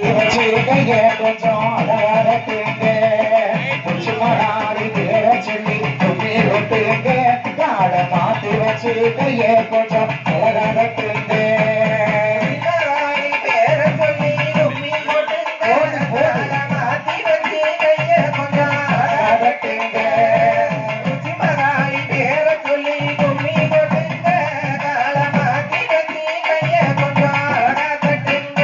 கொஞ்சம் அழகாரத்துங்க பேர சொல்லி துப்பி விட்டுங்க காட மாத்தி வச்சு கைய கொஞ்சம் அழகாரத்துங்க பேர சொல்லி துப்பி போட்டு மாத்தி வச்சு கைய கொஞ்சம் அழகாரத்துங்க பேர சொல்லி துப்பி போட்டுங்க காட மாத்தி வச்சு கைய கொஞ்சம் அழகாரத்துங்க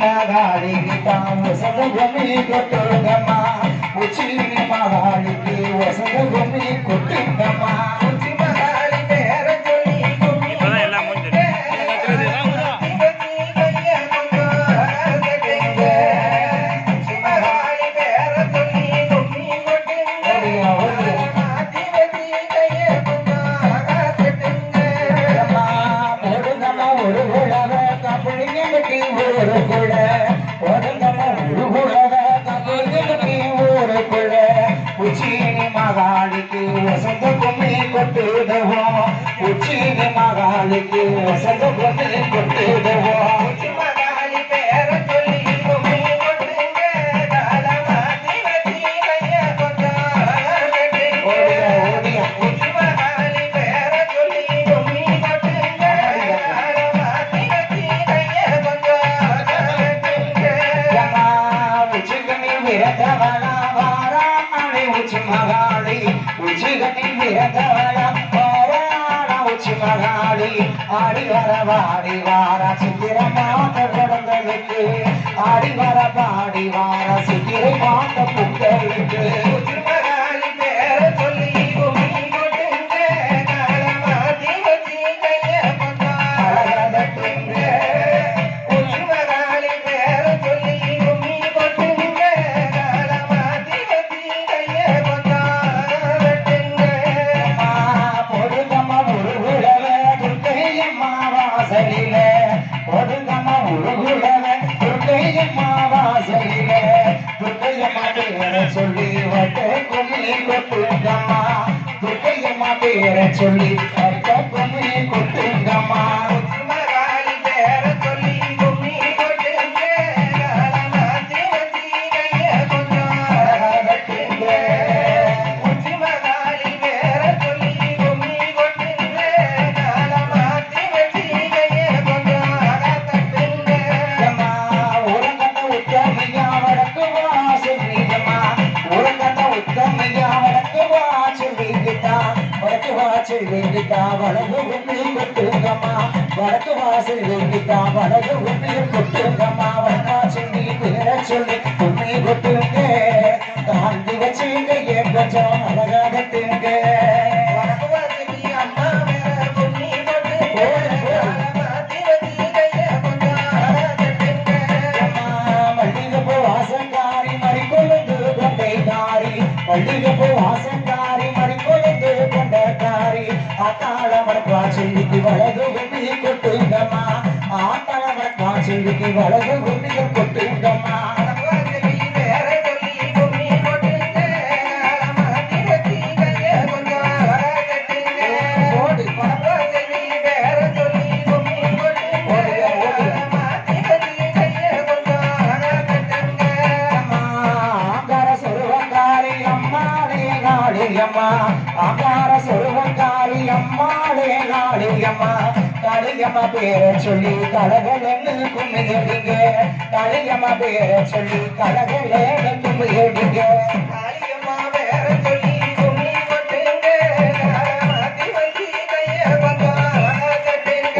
மகாளிக்கு தான் வசந்த பூமி கொட்டுங்கம்மா உச்சி மகாளிக்கு வசந்த பூமி கொட்டுங்கம்மா உச்சி மகாளி பேர சொல்லி உச்சினி மகாளிக்கு வசந்த பூமி கொட்டுதவோம் உச்சினி மகாளிக்கு வசந்த பூமி கொட்டுதவோம் உச்சி மகாளி பேர சொல்லி பூமி கொட்டுங்க கால மாத்தி வச்சி கைய கொஞ்சம் ஓடியா உச்சி மகாளி பேர சொல்லி பூமி கொட்டுங்க கால மாத்தி வச்சி கைய கொஞ்சம் உச்சிகனி விரதவனா உச்சி மகாளி உச்சிகனி விரதவனா உச்சி மகாளி ஆடி வர பாடி வார சித்திரை மாத்த குழந்தைகளுக்கு ஆடி வர பாடி வார சித்திரை மாத்த புத்தலுக்கு உச்சி மகாளி பேர சொல்லி பூமி கொட்டுங்க கால மாத்தி வச்சி கைய கொஞ்சம் அழகட்டுங்க உச்சி மகாளி பேர சொல்லி பூமி கொட்டுங்க கால மாத்தி வச்சி கைய கொஞ்சம் அழகட்டுங்க பொருகம்மா உருகுலவ துர்க்கையம்மா வாசலில பொருகம்மா உருகுலவ துர்க்கையம்மா வாசலில துர்க்கையம்மா பேர சொல்லி வட்ட கும்மி கொட்டுங்கம்மா துர்க்கையம்மா பேர சொல்லி வட்ட கும்மி கொட்டுங்கம்மா உச்சி மகாளி பேர சொல்லி கும்மி கொட்டுங்க கால மாத்தி வச்சி கைய கொஞ்சம் அழகட்டுங்க உச்சி மகாளி பேர சொல்லி கும்மி கொட்டுங்க கால மாத்தி வச்சி கைய கொஞ்சம் அழகட்டுங்க உரங்கட்ட உத்தமியா வடக்கு வாசல்லியம்மா உரங்கட்ட உத்தமியா வடக்கு வாசல்லிக்கிட்டா வடக்கு வாசல்லிக்கிட்டா வடக்கு உண்மை கொட்டுங்கம்மா வடக்கு வாசல்லிக்கிட்டா வடக்கு உண்மை கொட்டுங்கம்மா வடக்கா சொல்லி பேர சொல்லி உண்மை கொட்டுங்க தாண்டி வச்சு கைய கொஞ்சம் அழகாகட்டுங்க வடக்கு வாசலி அம்மா மேல பொன்னி கொட்டு மாத்தி வச்சு கைய கொஞ்சம் அழகாகட்டுங்க மல்லிகைப்பூ வாசங்காரி மறிக்கொழுந்து கொண்டைக்காரி மல்லிகைப்பூ வாசங்காரி மறிக்கொழுந்து கொண்டைக்காரி ஆத்தாள வடக்கா சொல்லிக்கு வலது உண்மை கொட்டுங்கம்மா ஆத்தாள வடக்கா சொல்லிக்கு வலது உண்மை கொட்டுங்கம்மா பேர சொல்லி பூமி கொட்டுங்க கால மாத்தி வச்சி கைய கொஞ்சம் அழகட்டுங்க ஓடி பணவாசலி பேர சொல்லி பூமி கொட்டுங்க கால மாத்தி வச்சி கைய கொஞ்சம் அழகட்டுங்க ஆகார சொருவங்காரி அம்மாளே காளியம்மா ஆகார சொருவங்காரி அம்மாளே காளியம்மா காளியம்மா பேர சொல்லி கலகலன்னு கும்மியடிங்க காளியம்மா பேர சொல்லி கலகலன்னு கும்மியடிங்க காளியம்மா பேர சொல்லி கும்மி கொட்டுங்க கால மாத்தி வச்சி கைய கொஞ்சம் அழகட்டுங்க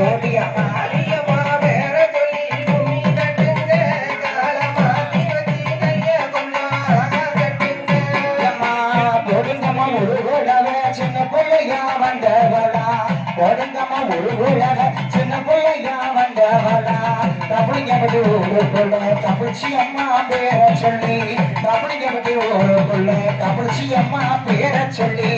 ஓடியா காளியம்மா பேர சொல்லி கும்மி கட்டுங்க கால மாத்தி வச்சி கைய கொஞ்சம் அழகட்டுங்க பொடுங்கம்மா உருகுலவ சின்ன பிள்ளையா வந்தவளா பொடுங்கம்மா உருகுலவ சின்ன பிள்ளையா வந்தவளா தமிழ்கபடி ஊருக்குள்ள தமிழ்ச்சி அம்மா பேர சொல்லி தமிழ்கபடி ஊருக்குள்ள தமிழ்ச்சி அம்மா பேர சொல்லி